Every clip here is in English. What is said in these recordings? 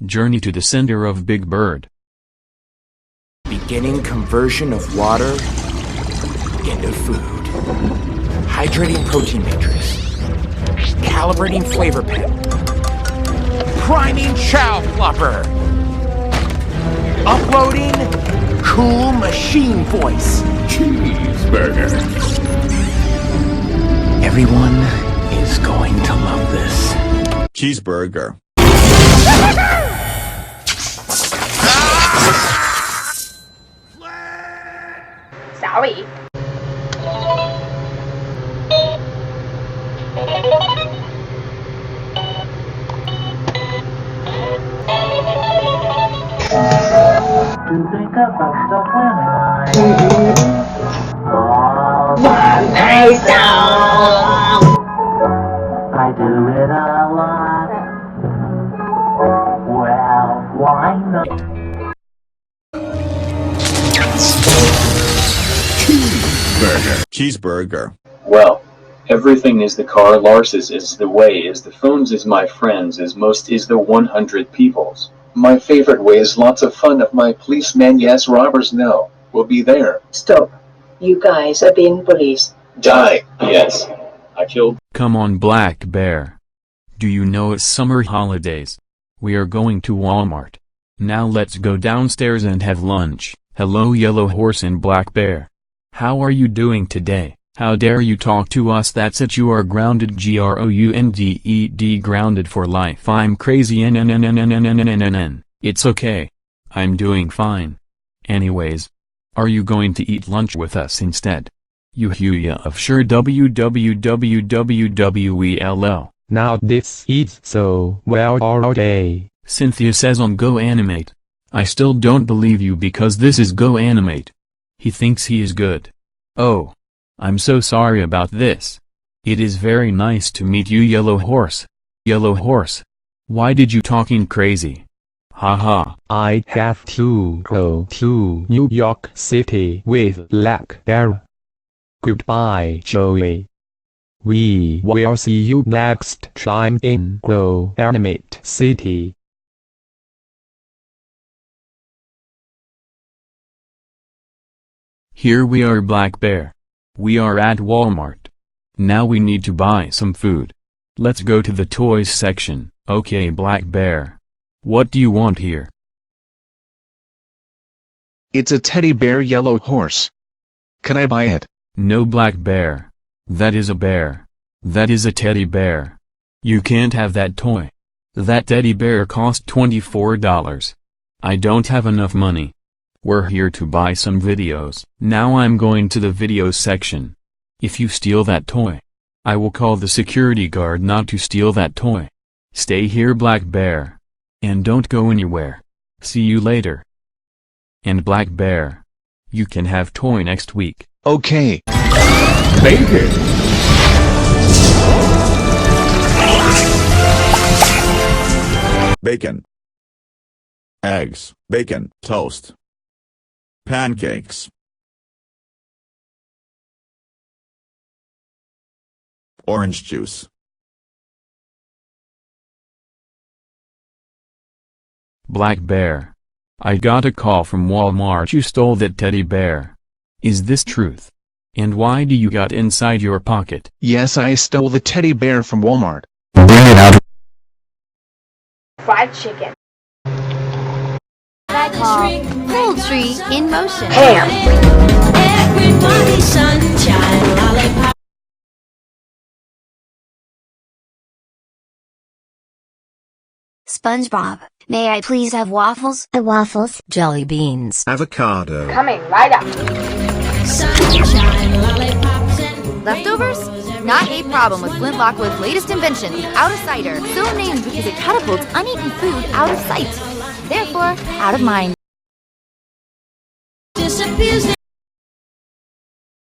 Journey to the center of Big Bird. Beginning conversion of water into food. Hydrating protein matrix. Calibrating flavor pen. Priming chow plopper. Uploading cool machine voice. Cheeseburger. Everyone is going to love this. Cheeseburger. Sorry. I do it a lot. Well, why not? Cheeseburger. Well, everything is the car, Lars's is the way, is the phones, is my friends, is most, is the 100 peoples. My favorite way is lots of fun of my policeman, yes, robbers, no, will be there. Stop. You guys are being bullies. Die, yes. I killed. Come on, Black Bear. Do you know it's summer holidays? We are going to Walmart. Now let's go downstairs and have lunch. Hello, Yellow Horse and Black Bear. How are you doing today? How dare you talk to us? That's it, you are grounded, grounded, grounded for life. I'm crazy, It's okay. I'm doing fine. Anyways. Are you going to eat lunch with us instead? You Huya of sure www. Now this is so well all day. Cynthia says on Go Animate. I still don't believe you because this is Go Animate. He thinks he is good. Oh. I'm so sorry about this. It is very nice to meet you, Yellow Horse. Yellow Horse. Why did you talking crazy? Haha. I have to go to New York City with Black Bear. Goodbye, Joey. We will see you next time in Go Animate City. Here we are, Black Bear. We are at Walmart. Now we need to buy some food. Let's go to the toys section. Okay, Black Bear. What do you want here? It's a teddy bear, Yellow Horse. Can I buy it? No, Black Bear. That is a bear. That is a teddy bear. You can't have that toy. That teddy bear cost $24. I don't have enough money. We're here to buy some videos. Now I'm going to the video section. If you steal that toy, I will call the security guard not to steal that toy. Stay here, Black Bear. And don't go anywhere. See you later. And Black Bear. You can have toy next week. Okay. Bacon. Bacon. Eggs, bacon, toast. Pancakes. Orange juice. Black Bear. I got a call from Walmart. You stole that teddy bear. Is this truth? And why do you got inside your pocket? Yes, I stole the teddy bear from Walmart. Bring it out. Fried chicken. I call poultry in motion. Ham. Everybody sunshine, lollipop. SpongeBob, may I please have waffles? Waffles. Jelly beans. Avocado. Coming right up. Sunshine, lollipops, and Leftovers? Not a problem with Flint Lockwood's latest invention, Out of Cider. So named because it catapults uneaten food out of sight. Therefore, out of mind. disappears.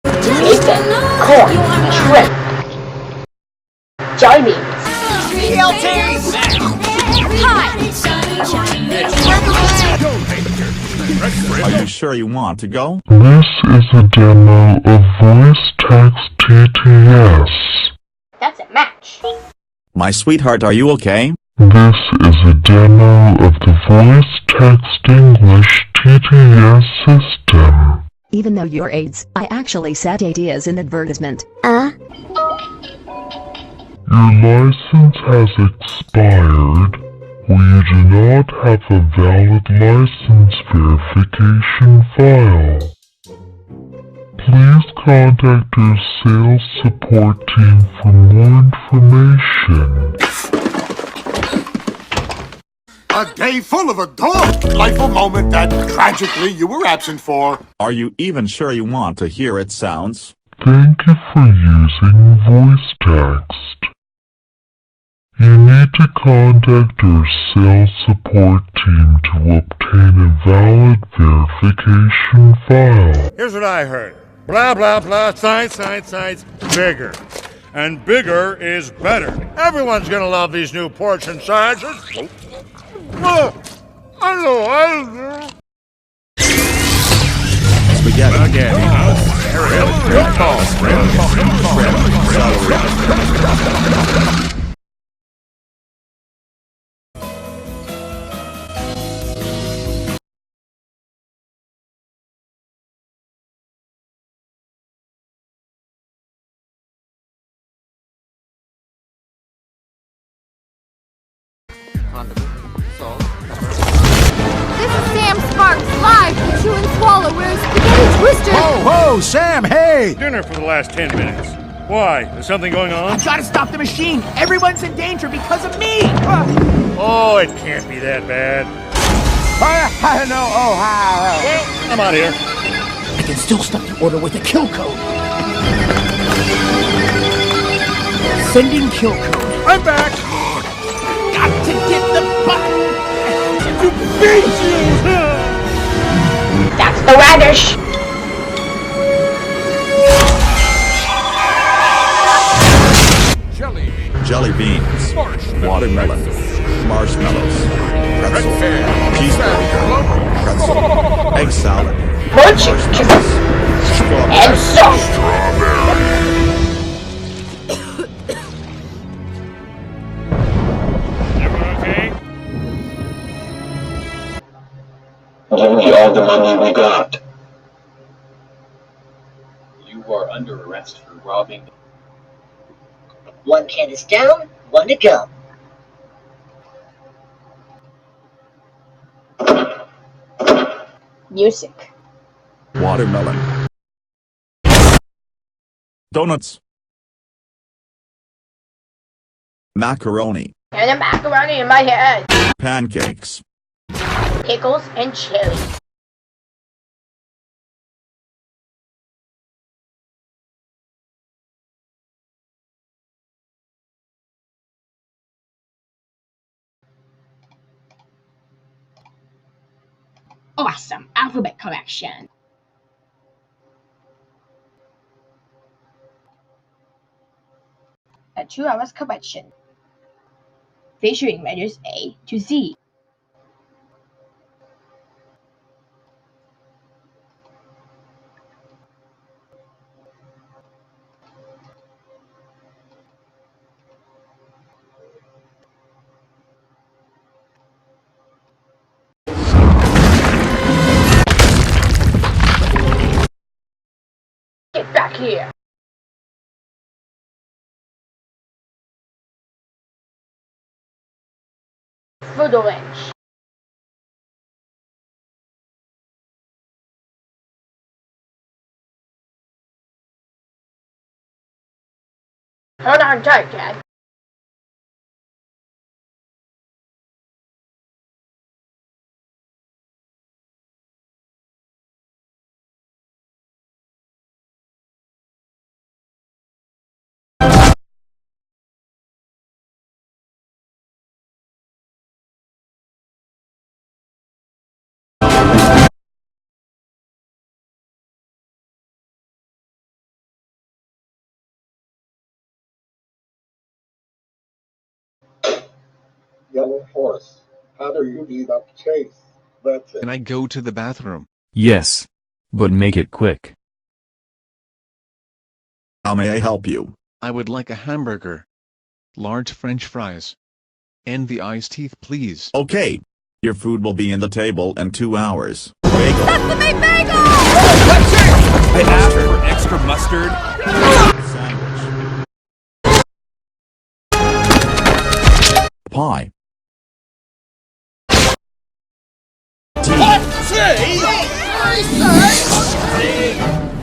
Bacon, corn, shrimp, jelly beans. Are you sure you want to go? This is a demo of Voice Text TTS. That's a match. My sweetheart, are you okay? This is a demo of the Voice Text English TTS system. Even though you're AIDS, I actually said ideas in advertisement. Your license has expired. We do not have a valid license verification file. Please contact our sales support team for more information. A day full of a delightful moment that tragically you were absent for. Are you even sure you want to hear its sounds? Thank you for using voice text. You need to contact our sales support team to obtain a valid verification file. Here's what I heard. Blah, blah, blah, science, bigger. And bigger is better. Everyone's gonna love these new portion sizes. Spaghetti. This is Sam Sparks live from Chew and Swallow, where Spaghetti Twister. Whoa, Sam, hey! Dinner for the last 10 minutes. Why? Is something going on? I've got to stop the machine. Everyone's in danger because of me. Oh, it can't be that bad. I know. Well, I'm out of here. I can still stop the order with a kill code. Sending kill code. I'm back. Got to get the button. To beat you. That's the radish. Jelly beans. Watermelon. Marshmallows. Pretzel. Cheeseburger. Pretzel. Egg salad. Munchie kisses. And so. Everyone okay? Give me all the money we got. You are under arrest for robbing. One can is down, one to go. Music. Watermelon. Donuts. Macaroni. And a macaroni in my head. Pancakes. Pickles and chili. Awesome alphabet collection. A 2 hours collection featuring letters A to Z. Get back here. Photo wrench. Hold on tight, Dad. Yellow horse. How do you beat up Chase? That's it. Can I go to the bathroom? Yes. But make it quick. How may I help you? I would like a hamburger. Large French fries. And the iced teeth, please. Okay. Your food will be in the table in 2 hours. Bagel. Sesame bagel! I asked for extra mustard. Pie.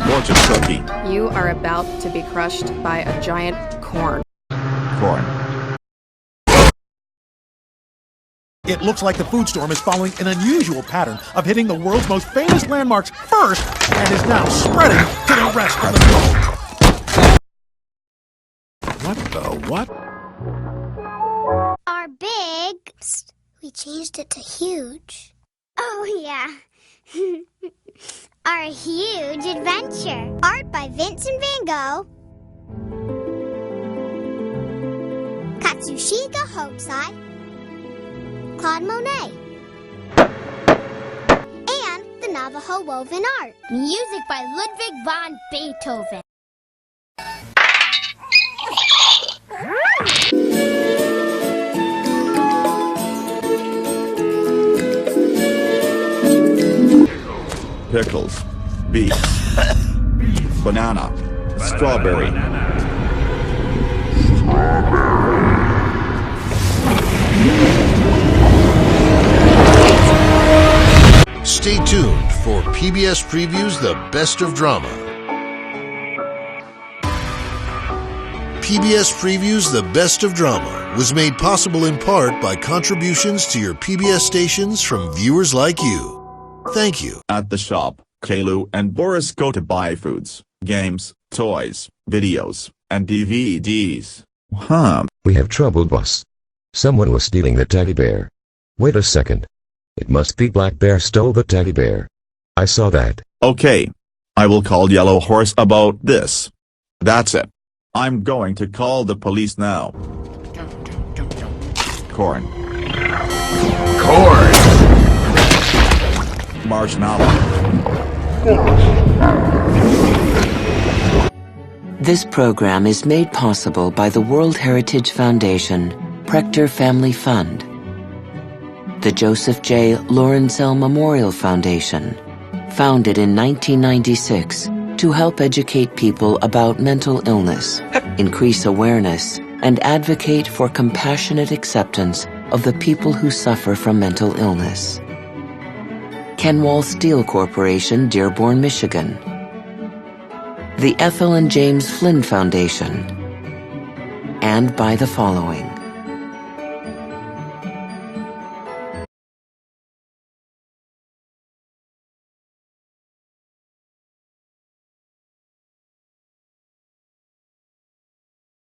Fortune cookie. You are about to be crushed by a giant corn. Corn. It looks like the food storm is following an unusual pattern of hitting the world's most famous landmarks first and is now spreading to the rest of the globe. What the what? Our big... Psst, we changed it to huge. Oh, yeah. Our huge adventure. Art by Vincent van Gogh. Katsushika Hokusai. Claude Monet. And the Navajo woven art. Music by Ludwig van Beethoven. Pickles. Beef. Banana. Strawberry. Stay tuned for PBS Previews The Best of Drama. PBS Previews The Best of Drama was made possible in part by contributions to your PBS stations from viewers like you. Thank you. At the shop, Kaylu and Boris go to buy foods, games, toys, videos, and DVDs. We have trouble, boss. Someone was stealing the teddy bear. Wait a second. It must be Black Bear stole the teddy bear. I saw that. Okay. I will call Yellow Horse about this. That's it. I'm going to call the police now. Corn. Corn! Marshmallow. This program is made possible by the World Heritage Foundation, Prechter Family Fund, the Joseph J. Lawrencell Memorial Foundation, founded in 1996 to help educate people about mental illness, increase awareness, and advocate for compassionate acceptance of the people who suffer from mental illness. Kenwall Steel Corporation, Dearborn, Michigan. The Ethel and James Flynn Foundation. And by the following: